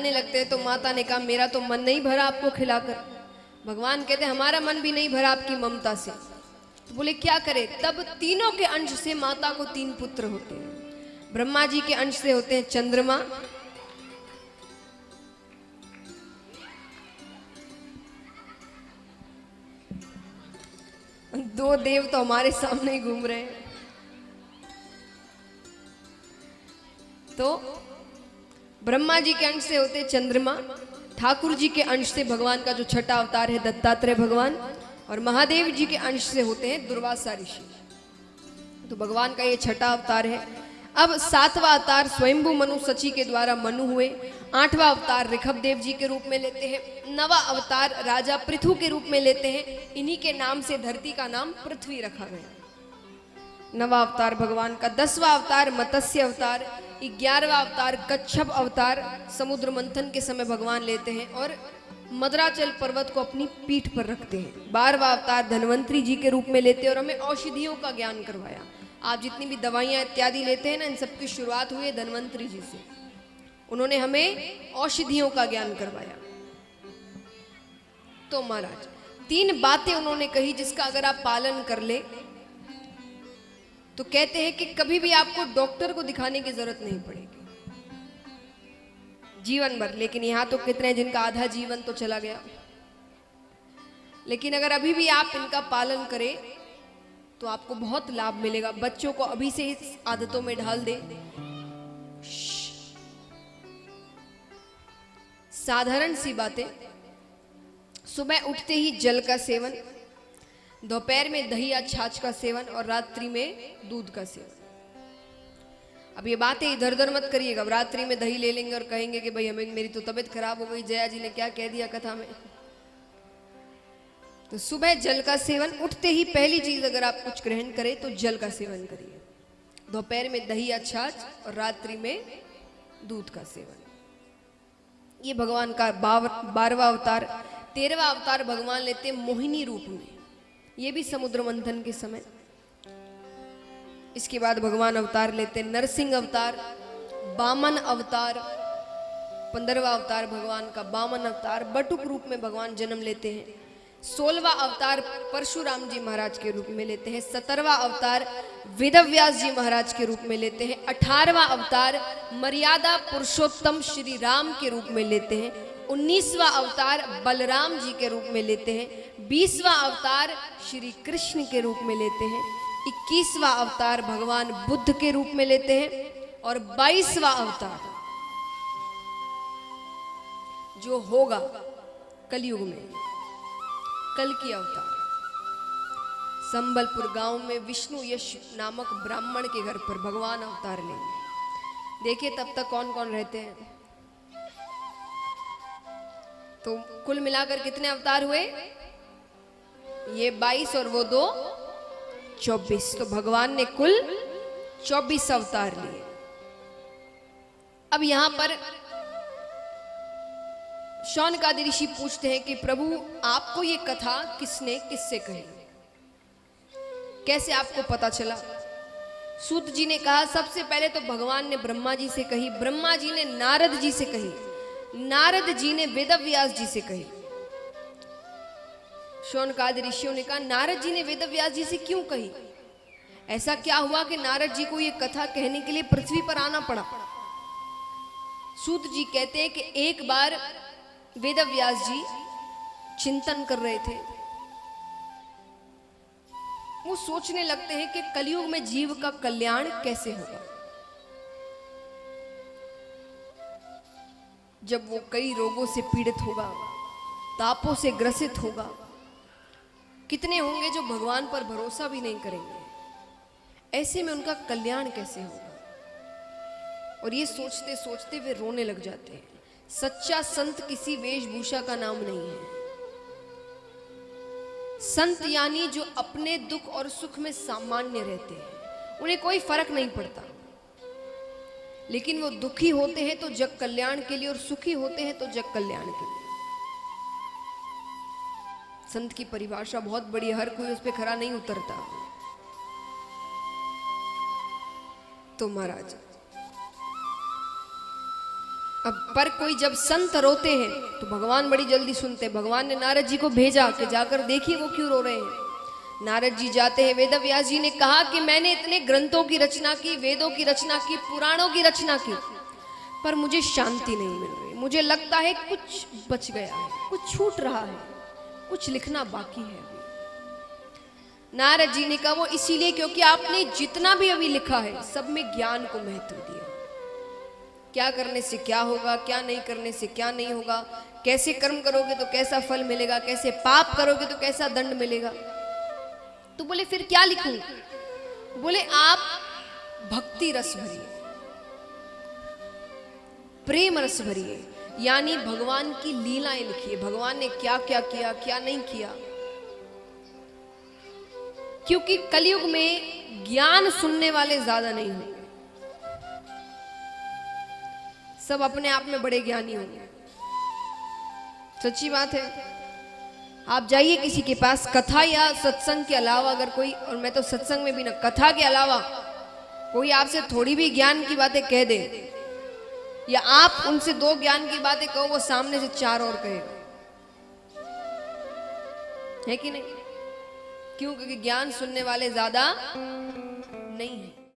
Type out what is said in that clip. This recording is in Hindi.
चिल्लाने लगते हैं तो माता ने कहा मेरा तो मन नहीं भरा आपको खिलाकर। भगवान कहते हमारा मन भी नहीं भरा आपकी ममता से। तो बोले क्या करे? तब तीनों के अंश से माता को 3 पुत्र होते हैं। ब्रह्मा जी के अंश से होते हैं चंद्रमा, दो देव तो हमारे सामने ही घूम रहे हैं। तो ब्रह्मा जी के अंश से होते चंद्रमा, ठाकुर जी के अंश से भगवान का जो छठा अवतार है दत्तात्रेय भगवान, और महादेव जी के अंश से होते हैं दुर्वासा ऋषि। तो भगवान का ये छठा अवतार है। अब 7वां अवतार स्वयंभू मनु सची के द्वारा मनु हुए। 8वां अवतार ऋषभ देव जी के रूप में लेते हैं। 9वां अवतार राजा पृथु के रूप में लेते हैं। इन्हीं के नाम से धरती का नाम पृथ्वी रखा गया। 9वां अवतार भगवान का। 10वां अवतार मत्स्य अवतार। 11वां अवतार कच्छप अवतार समुद्र मंथन के समय भगवान लेते हैं और मदराचल पर्वत को अपनी पीठ पर रखते हैं। 12वां अवतार धन्वंतरी जी के रूप में लेते हैं और हमें औषधियों का ज्ञान करवाया। आप जितनी भी दवाइयां इत्यादि लेते हैं ना, इन सबकी शुरुआत हुई है धन्वंतरी जी से। उन्होंने हमें औषधियों का ज्ञान करवाया। तो महाराज 3 बातें उन्होंने कही जिसका अगर आप पालन कर ले तो कहते हैं कि कभी भी आपको डॉक्टर को दिखाने की जरूरत नहीं पड़ेगी जीवन भर। लेकिन यहां तो कितने जिनका आधा जीवन तो चला गया। लेकिन अगर अभी भी आप इनका पालन करें तो आपको बहुत लाभ मिलेगा। बच्चों को अभी से इस आदतों में ढाल दे। साधारण सी बातें, सुबह उठते ही जल का सेवन, दोपहर में दही या छाछ का सेवन और रात्रि में दूध का सेवन। अब ये बातें इधर उधर मत करिएगा। रात्रि में दही ले लेंगे और कहेंगे कि भाई हमें मेरी तो तबीयत खराब हो गई, जया जी ने क्या कह दिया कथा में। तो सुबह जल का सेवन, उठते ही पहली चीज अगर आप कुछ ग्रहण करें तो जल का सेवन करिए। दोपहर में दही या छाछ और रात्रि में दूध का सेवन। ये भगवान का 12वां अवतार। 13वां अवतार भगवान लेते मोहिनी रूप में, ये भी समुद्र मंथन के समय। इसके बाद भगवान अवतार लेते नरसिंह अवतार, वामन अवतार। 15वां अवतार भगवान का वामन अवतार, बटुक रूप में भगवान जन्म लेते हैं। 16वां अवतार परशुराम जी महाराज के रूप में लेते हैं। 17वां अवतार वेदव्यास जी महाराज के रूप में लेते हैं। 18वां अवतार मर्यादा पुरुषोत्तम श्री राम के रूप में लेते हैं। 19वां अवतार बलराम जी के रूप में लेते हैं। 20वां अवतार श्री कृष्ण के रूप में लेते हैं। 21वां अवतार भगवान बुद्ध के रूप में लेते हैं। और 22वां अवतार जो होगा कलयुग में, कल की अवतार, संबलपुर गांव में विष्णु यश नामक ब्राह्मण के घर पर भगवान अवतार लेंगे। देखिए तब तक कौन कौन रहते हैं। तो कुल मिलाकर कितने अवतार हुए? ये 22 और वो 2 24। तो भगवान ने कुल 24 अवतार लिए। अब यहां पर शौनकादि ऋषि पूछते हैं कि प्रभु आपको ये कथा किसने किससे कही, कैसे आपको पता चला? सूत जी ने कहा सबसे पहले तो भगवान ने ब्रह्मा जी से कही, ब्रह्मा जी ने नारद जी से कही, नारद जी ने वेदव्यास जी से कही। शौनकादि ऋषियों ने कहा नारद जी ने वेदव्यास जी से क्यों कही? ऐसा क्या हुआ कि नारद जी को ये कथा कहने के लिए पृथ्वी पर आना पड़ा? सूत जी कहते हैं कि एक बार वेदव्यास जी चिंतन कर रहे थे। वो सोचने लगते हैं कि कलयुग में जीव का कल्याण कैसे होगा। जब वो कई रोगों से पीड़ित होगा, तापों से ग्रसित होगा, कितने होंगे जो भगवान पर भरोसा भी नहीं करेंगे। ऐसे में उनका कल्याण कैसे होगा? और ये सोचते सोचते वे रोने लग जाते हैं। सच्चा संत किसी वेशभूषा का नाम नहीं है। संत यानी जो अपने दुख और सुख में सामान्य रहते हैं, उन्हें कोई फर्क नहीं पड़ता। लेकिन वो दुखी होते हैं तो जग कल्याण के लिए और सुखी होते हैं तो जग कल्याण के लिए। संत की परिभाषा बहुत बड़ी, हर कोई उस पर खरा नहीं उतरता। तो महाराज अब पर कोई जब संत रोते हैं तो भगवान बड़ी जल्दी सुनते हैं। भगवान ने नारद जी को भेजा कि जाकर देखिए वो क्यों रो रहे हैं। नारद जी जाते हैं। वेद व्यास जी ने कहा कि मैंने इतने ग्रंथों की रचना की, वेदों की रचना की, पुराणों की रचना की, पर मुझे शांति नहीं मिल रही। मुझे लगता है कुछ बच गया है, कुछ छूट रहा है, कुछ लिखना बाकी है अभी। नारद जी ने कहा वो इसीलिए क्योंकि आपने जितना भी अभी लिखा है सब में ज्ञान को महत्व दिया। क्या करने से क्या होगा, क्या नहीं करने से क्या नहीं होगा, कैसे कर्म करोगे तो कैसा फल मिलेगा, कैसे पाप करोगे तो कैसा दंड मिलेगा। तो बोले फिर क्या लिखूं? बोले आप भक्ति रस भरिए, प्रेम रस भरिए, यानी भगवान की लीलाएं लिखिए। भगवान ने क्या क्या किया, क्या नहीं किया। क्योंकि कलयुग में ज्ञान सुनने वाले ज्यादा नहीं होंगे, सब अपने आप में बड़े ज्ञानी होंगे। सच्ची बात है। आप जाइए किसी के पास, कथा या सत्संग के अलावा अगर कोई, और मैं तो सत्संग में भी ना, कथा के अलावा कोई आपसे थोड़ी भी ज्ञान की बातें कह दे, या आप उनसे 2 ज्ञान की बातें कहो, वो सामने से 4 और कहेगा, है कि नहीं? क्यों? क्योंकि ज्ञान सुनने वाले ज्यादा नहीं है।